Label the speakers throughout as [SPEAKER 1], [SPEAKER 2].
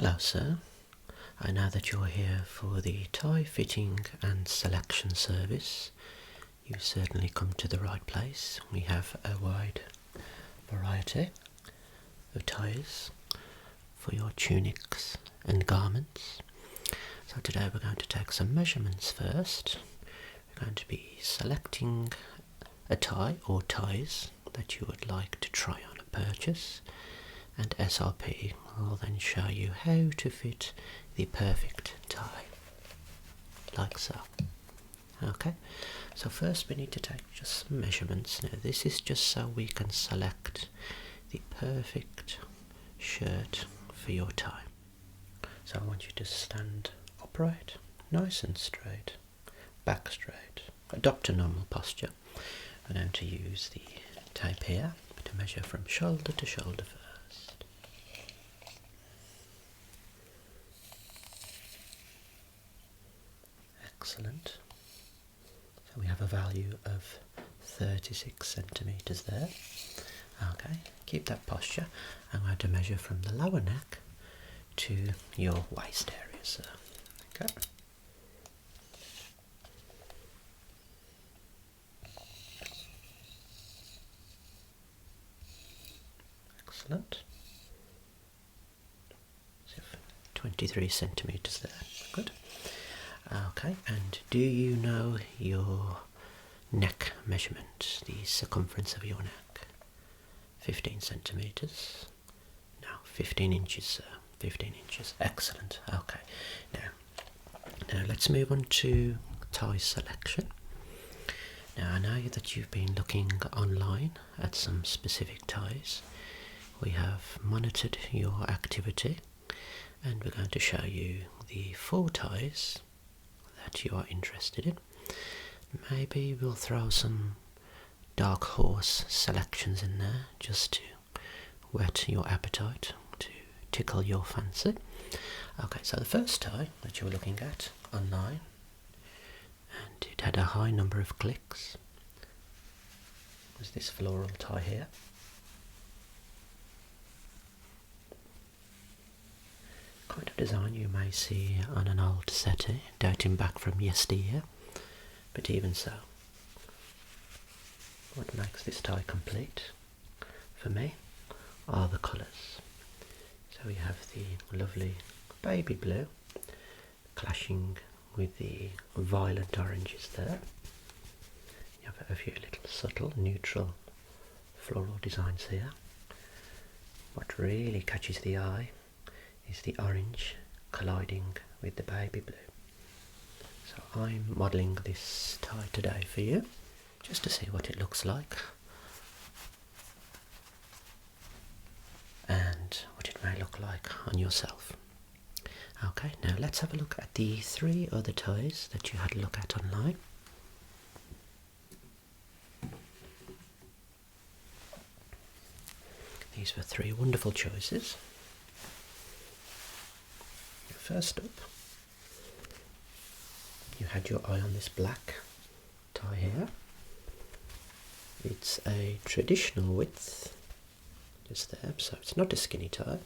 [SPEAKER 1] Hello sir, I know that you're here for the tie fitting and selection service. You've certainly come to the right place. We have a wide variety of ties for your tunics and garments. So today we're going to take some measurements first. We're going to be selecting a tie or ties that you would like to try on a purchase, and SRP will then show you how to fit the perfect tie, like so. Okay, so first we need to take just some measurements. Now this is just so we can select the perfect shirt for your tie. So I want you to stand upright, nice and straight, back straight, adopt a normal posture. I'm going to use the tape here to measure from shoulder to shoulder first. Excellent. So we have a value of 36 centimetres there. Okay, keep that posture. I'm going to measure from the lower neck to your waist area, sir. Okay. Excellent. So 23 centimetres there. Good. Okay, and do you know your neck measurement, the circumference of your neck? 15 centimetres. No, 15 inches, sir. 15 inches. Excellent. Okay. Now let's move on to tie selection. Now I know that you've been looking online at some specific ties. We have monitored your activity and we're going to show you the 4 ties that you are interested in. Maybe we'll throw some dark horse selections in there just to whet your appetite, to tickle your fancy. Okay, so the first tie that you were looking at online, and it had a high number of clicks, was this floral tie here. Kind of design you may see on an old settee dating back from yesteryear, but even so, what makes this tie complete for me are the colours. So we have the lovely baby blue clashing with the violent oranges there. You have a few little subtle neutral floral designs here. What really catches the eye is the orange colliding with the baby blue. So I'm modelling this tie today for you, just to see what it looks like and what it may look like on yourself. Okay, now let's have a look at the 3 other ties that you had a look at online. These were 3 wonderful choices. First up, you had your eye on this black tie here. It's a traditional width, just there, so it's not a skinny tie.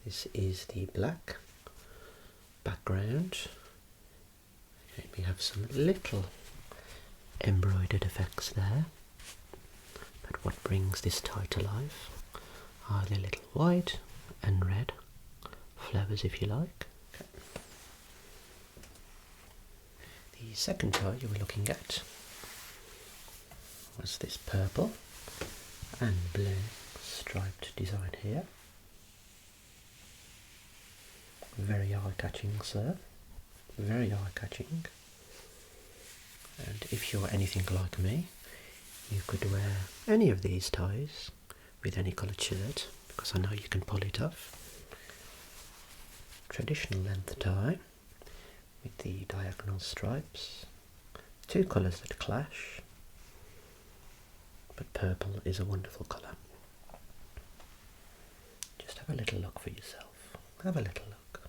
[SPEAKER 1] This is the black background. Okay, we have some little embroidered effects there, but what brings this tie to life are the little white and red flowers, if you like. Okay. The second tie you were looking at was this purple and blue striped design here. Very eye-catching, sir. Very eye-catching. And if you're anything like me, you could wear any of these ties with any coloured shirt, because I know you can pull it off. Traditional length tie with the diagonal stripes, 2 colours that clash, but purple is a wonderful colour. Just have a little look for yourself. Have a little look.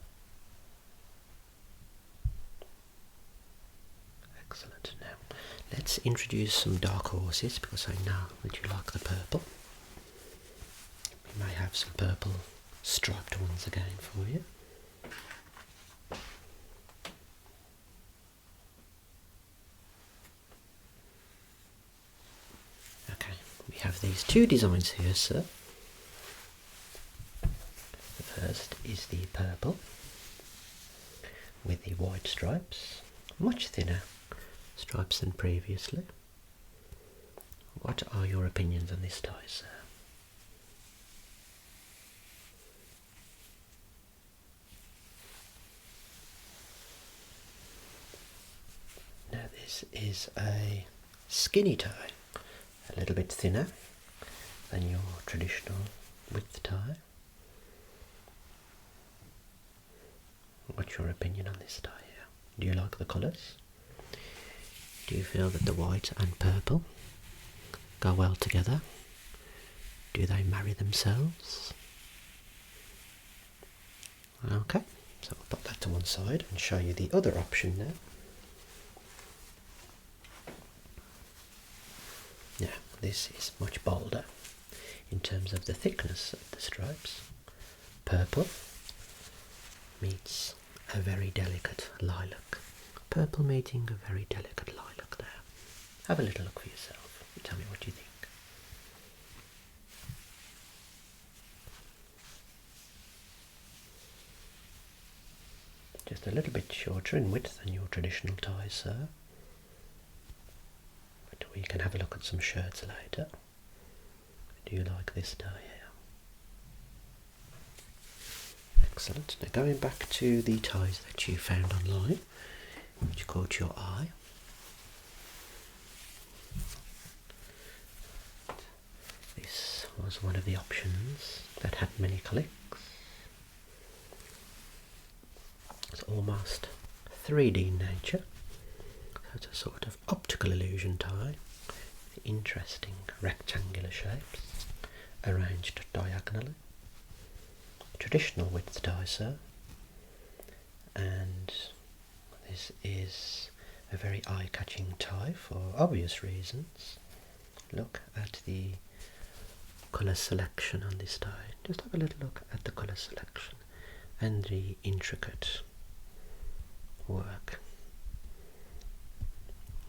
[SPEAKER 1] Excellent. Now let's introduce some dark horses, because I know that you like the purple. We may have some purple striped ones again for you. Okay, we have these two designs here, sir. The first is the purple with the white stripes, much thinner stripes than previously. What are your opinions on this tie, sir? Now this is a skinny tie, a little bit thinner than your traditional width tie. What's your opinion on this tie here? Do you like the colours? Do you feel that the white and purple go well together? Do they marry themselves? Okay, so I'll put that to one side and show you the other option now. Now, this is much bolder in terms of the thickness of the stripes. Purple meets a very delicate lilac. Purple meeting a very delicate lilac there. Have a little look for yourself. Tell me what you think. Just a little bit shorter in width than your traditional ties, sir. But we can have a look at some shirts later. Do you like this tie here? Excellent. Now going back to the ties that you found online, which caught your eye. This was one of the options that had many clicks. It's almost 3D in nature. So it's a sort of optical illusion tie with interesting rectangular shapes arranged diagonally. Traditional width tie, sir, and this is a very eye-catching tie for obvious reasons. Look at the colour selection on this tie. Just have a little look at the colour selection and the intricate work.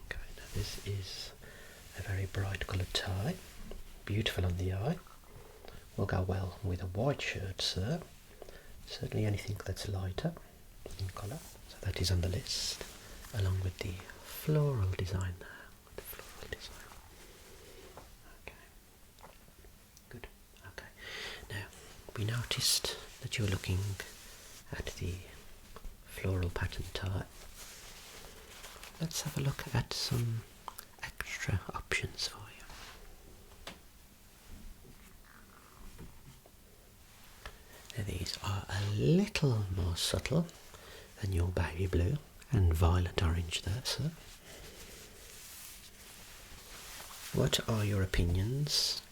[SPEAKER 1] Okay, now this is a very bright coloured tie, beautiful on the eye. Will go well with a white shirt, sir. Certainly anything that's lighter in colour. So that is on the list, along with the floral design there. The floral design. Okay. Good. Okay. Now, we noticed that you were looking at the floral pattern tie. Let's have a look at some extra options for you. These are a little more subtle than your baby blue and violet orange there, sir. What are your opinions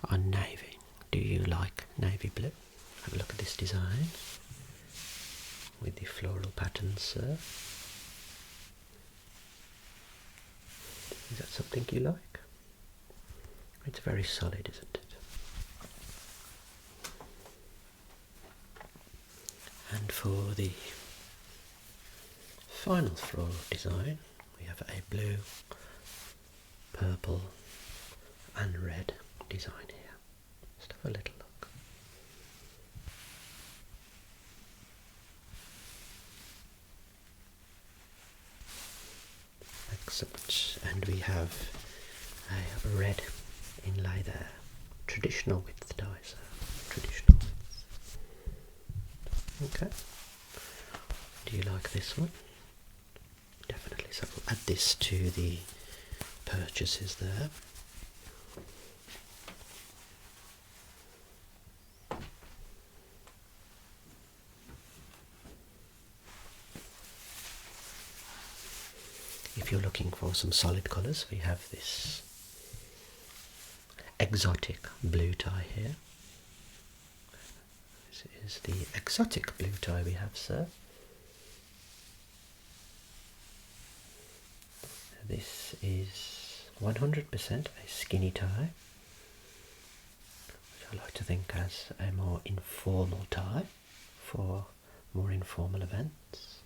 [SPEAKER 1] on navy? Do you like navy blue? Have a look at this design with the floral patterns, sir. Is that something you like? It's very solid, isn't it? And for the final floral design, we have a blue, purple and red design here. Just have a little look. Excellent. And we have a red inlay there. Traditional width dies. Traditional width. Okay. Do you like this one? Definitely. So we'll add this to the purchases there. If you're looking for some solid colours, we have this exotic blue tie here. This is the exotic blue tie we have, sir. This is 100% a skinny tie, which I like to think as a more informal tie for more informal events.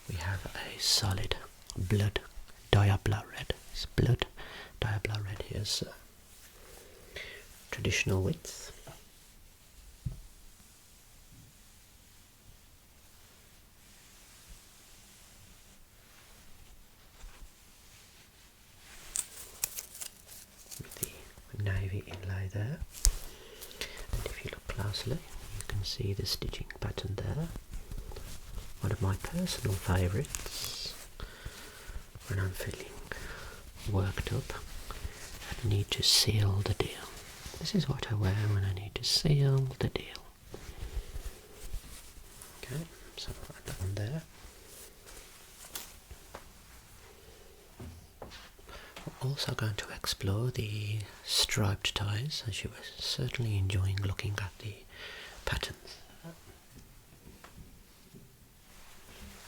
[SPEAKER 1] We have a solid blood diablo red. It's blood diablo red. Here's traditional width. With the navy inlay there. And if you look closely, you can see the stitching pattern there. One of my personal favourites when I'm feeling worked up and need to seal the deal. This is what I wear when I need to seal the deal. Okay, so I'll add that one there. We're also going to explore the striped ties, as you were certainly enjoying looking at the patterns.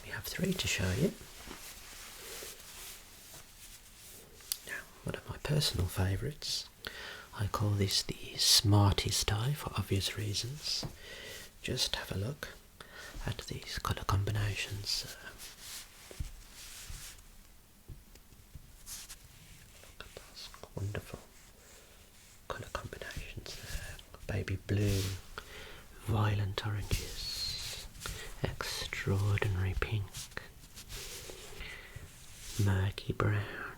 [SPEAKER 1] We have 3 to show you. Now, one of my personal favourites, I call this the smartest tie for obvious reasons. Just have a look at these colour combinations. Look at those wonderful colour combinations there. Baby blue, violent oranges, extraordinary pink, murky brown,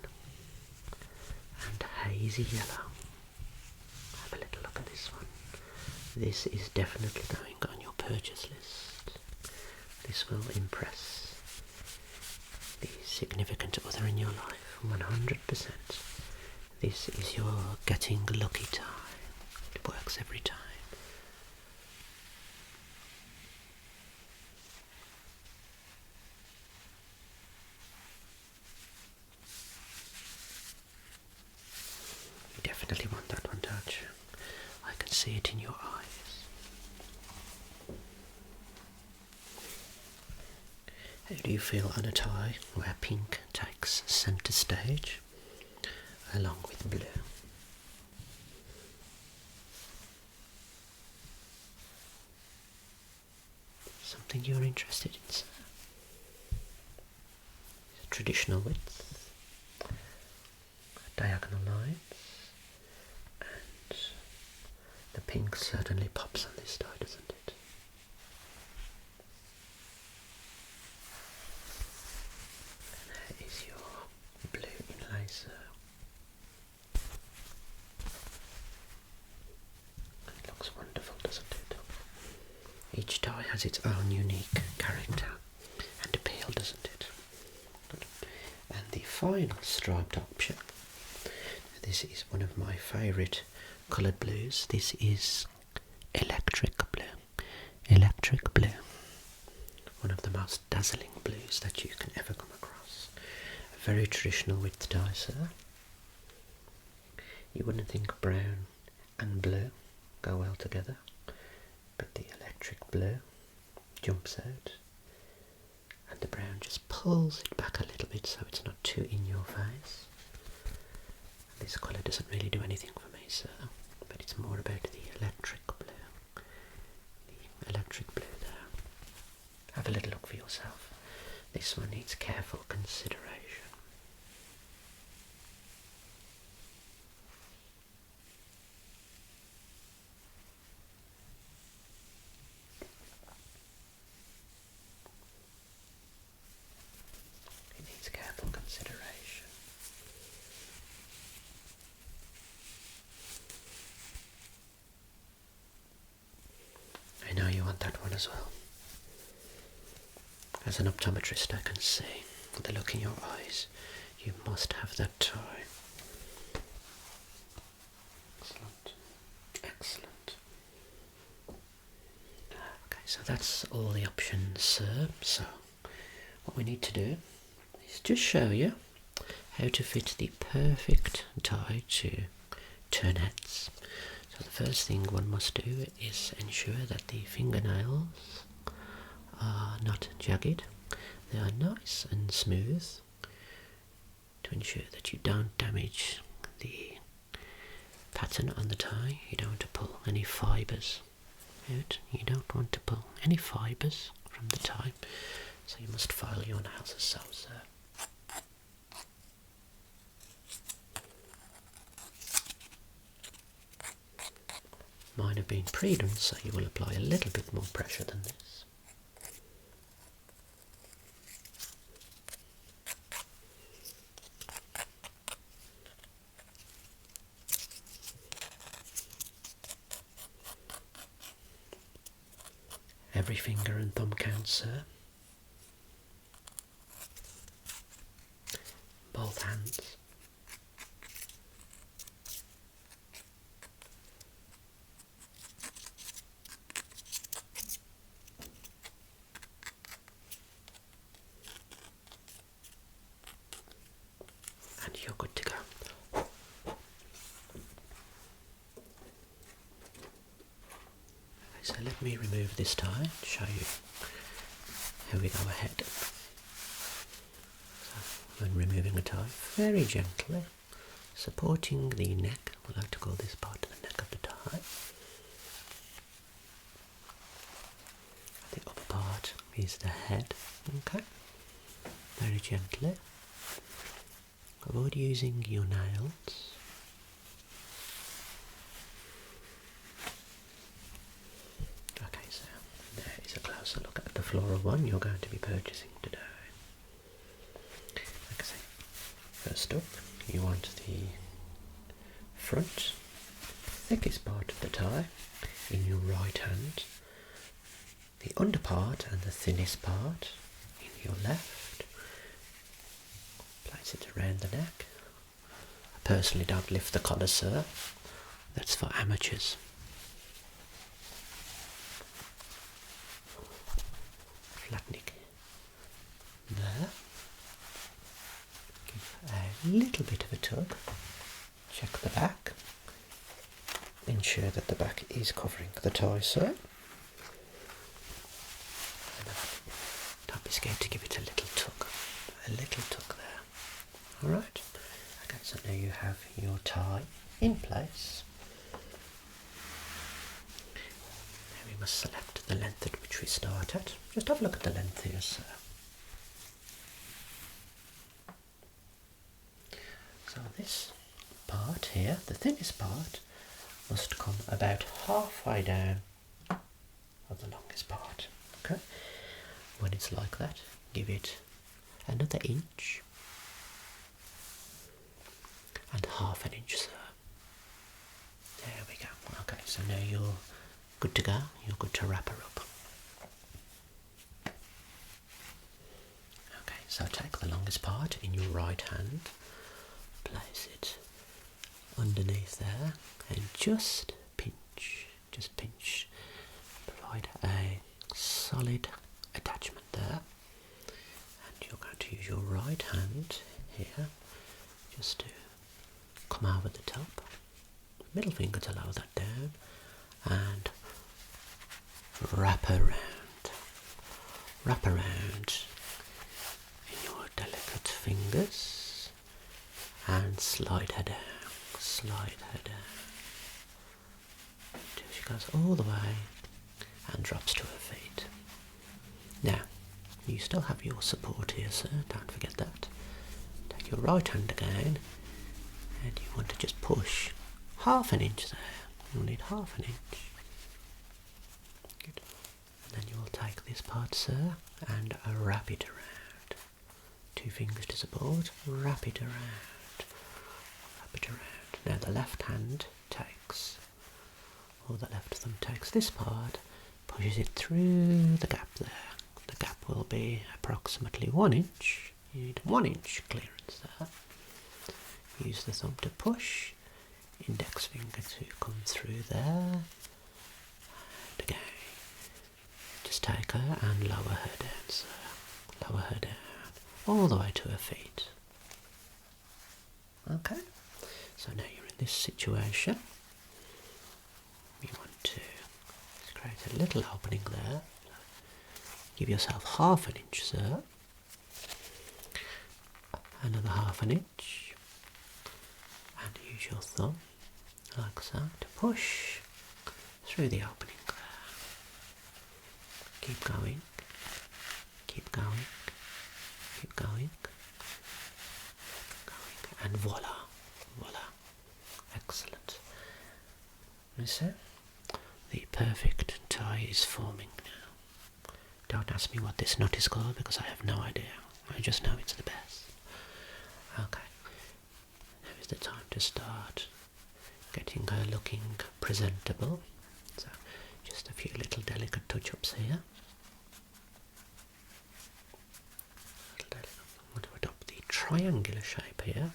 [SPEAKER 1] and hazy yellow. Have a little look at this one. This is definitely going on your purchase list. This will impress the significant other in your life 100%. This is your getting lucky tie. It works every time. You definitely want that one, don't you? I can see it in your eyes. How do you feel on a tie where pink takes centre stage along with blue? Something you're interested in, sir? Traditional width, diagonal lines, and the pink certainly pops on this tie, doesn't it? And there is your blue inlay, sir. It looks wonderful, doesn't it? Each tie has its own unique character and appeal, doesn't it? And the final striped option, this is one of my favourite coloured blues. This is electric blue. Electric blue. One of the most dazzling blues that you can ever come across. A very traditional width tie, sir. You wouldn't think brown and blue go well together, but the electric blue jumps out and the brown just pulls it back a little bit so it's not too in your face. This colour doesn't really do anything for me, sir, but it's more about the electric blue. The electric blue there. Have a little look for yourself. This one needs careful consideration. It needs careful consideration. I know you want that one as well. As an optometrist, I can see with the look in your eyes, you must have that tie. Excellent. Excellent. Okay, so that's all the options, sir. So, what we need to do is just show you how to fit the perfect tie to turn heads. So the first thing one must do is ensure that the fingernails are not jagged They are nice and smooth to ensure that you don't damage the pattern on the tie. You don't want to pull any fibres out. You don't want to pull any fibres from the tie, so you must file your nails as so, sir. Mine have been pre-done, so you will apply a little bit more pressure than this. Every finger and thumb counts, sir. Both hands. And you're good to go. So let me remove this tie and show you how we go ahead. So when removing a tie, very gently, supporting the neck, we like to call this part the neck of the tie. The upper part is the head, okay? Very gently. Avoid using your nails. Okay, so there is a closer look at the floral one you're going to be purchasing today. Like I say, first up, you want the front, thickest part of the tie in your right hand, the under part and the thinnest part in your left. Place it around the neck. I personally don't lift the collar, sir. That's for amateurs. Flattening there. Give a little bit of a tug. Check the back. Ensure that the back is covering the tie, sir. Don't be scared to give it a little tug. A little tug there. Alright, okay, so now you have your tie in place. Now we must select the length at which we start at. Just have a look at the length here, sir. So this part here, the thinnest part, must come about halfway down of the longest part. Okay, when it's like that, give it another inch. And half an inch, sir. There we go. Okay, so now you're good to go. You're good to wrap her up. Okay, so take the longest part in your right hand, place it underneath there, and just pinch. Provide a solid attachment there. And you're going to use your right hand here just to come over the top, middle finger to lower that down, and wrap around in your delicate fingers, and slide her down, till she goes all the way and drops to her feet. Now, you still have your support here, sir, don't forget that. Take your right hand again, and you want to just push half an inch there. You'll need half an inch. Good. And then you will take this part, sir, and wrap it around. 2 fingers to support, wrap it around. Now the left hand takes, or the left thumb takes this part, pushes it through the gap there. The gap will be approximately 1 inch. You need 1 inch clearance there. Use the thumb to push, index finger to come through there, and again, just take her and lower her down, sir. Lower her down, all the way to her feet. Okay, so now you're in this situation. You want to create a little opening there. Give yourself half an inch, sir. Another half an inch. And use your thumb, like so, to push through the opening there. Keep going. Keep going. Keep going. And voila. Voila. Excellent. You see? The perfect tie is forming now. Don't ask me what this knot is called because I have no idea. I just know it's the best. Okay. Now is the time to start getting her looking presentable. So just a few little delicate touch-ups here. I'm going to adopt the triangular shape here.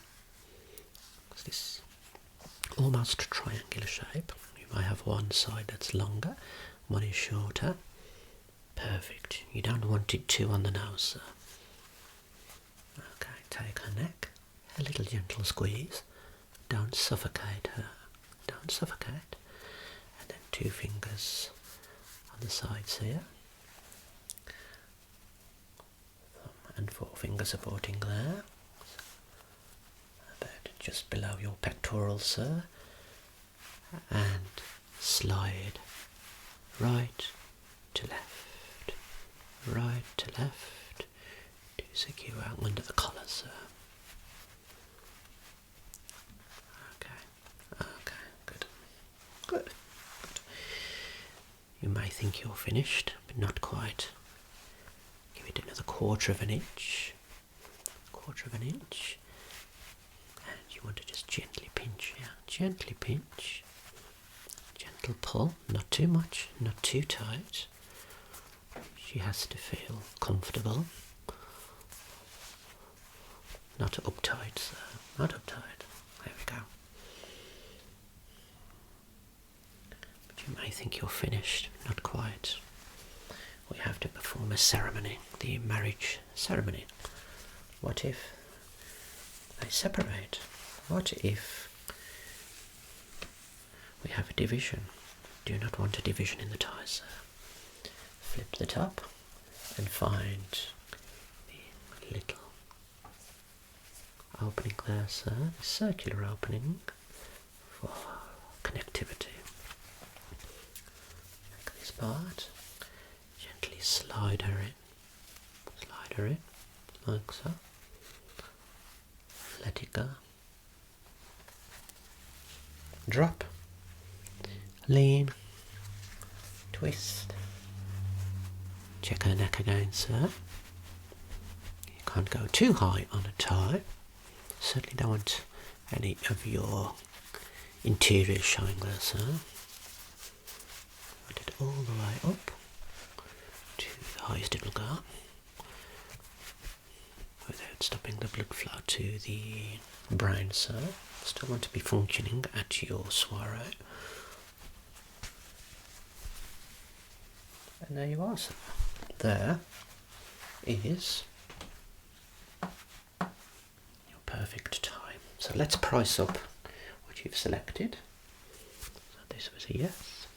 [SPEAKER 1] It's this almost triangular shape. You might have one side that's longer, one is shorter. Perfect. You don't want it too on the nose, sir. Okay, take her neck, a little gentle squeeze. Don't suffocate her. Don't suffocate. And then 2 fingers on the sides here. Thumb and 4 fingers supporting there. About just below your pectorals, sir. And slide right to left. Right to left. To secure under the collar, sir. Okay, good. Good. You may think you're finished, but not quite. Give it another 1/4 of an inch. 1/4 of an inch. And you want to just gently pinch, yeah. Gently pinch. Gentle pull, not too much, not too tight. She has to feel comfortable. Not uptight, sir. Not uptight. There we go. But you may think you're finished. Not quite. We have to perform a ceremony, the marriage ceremony. What if they separate? What if we have a division? Do not want a division in the ties, sir. Flip the top and find the little opening there, sir, the circular opening for connectivity. Take this part, gently slide her in, like so. Let it go. Drop, lean, twist. Check her neck again, sir. You can't go too high on a tie. Certainly don't want any of your interior showing there, sir. Put it all the way up to the highest it will go, without stopping the blood flow to the brain, sir. Still want to be functioning at your soiree. And there you are, sir. There is your perfect tie. So let's price up what you've selected. So this was a yes.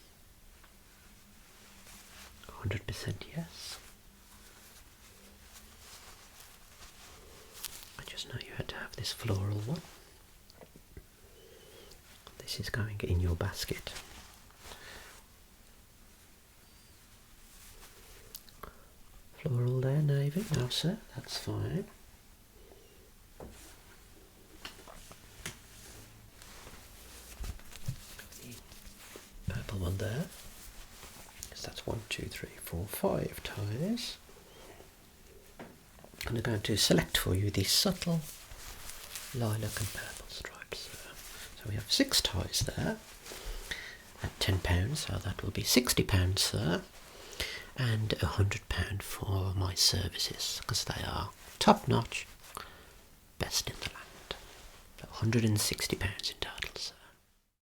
[SPEAKER 1] 100% yes. I just know you had to have this floral one. This is going in your basket. Floral there, navy. No, sir, that's fine. The purple one there. So that's 1, 2, 3, 4, 5 ties. And I'm going to select for you the subtle lilac and purple stripes. So we have 6 ties there at £10, so that will be £60, sir. And £100 for my services, because they are top notch, best in the land. So £160 in total, sir.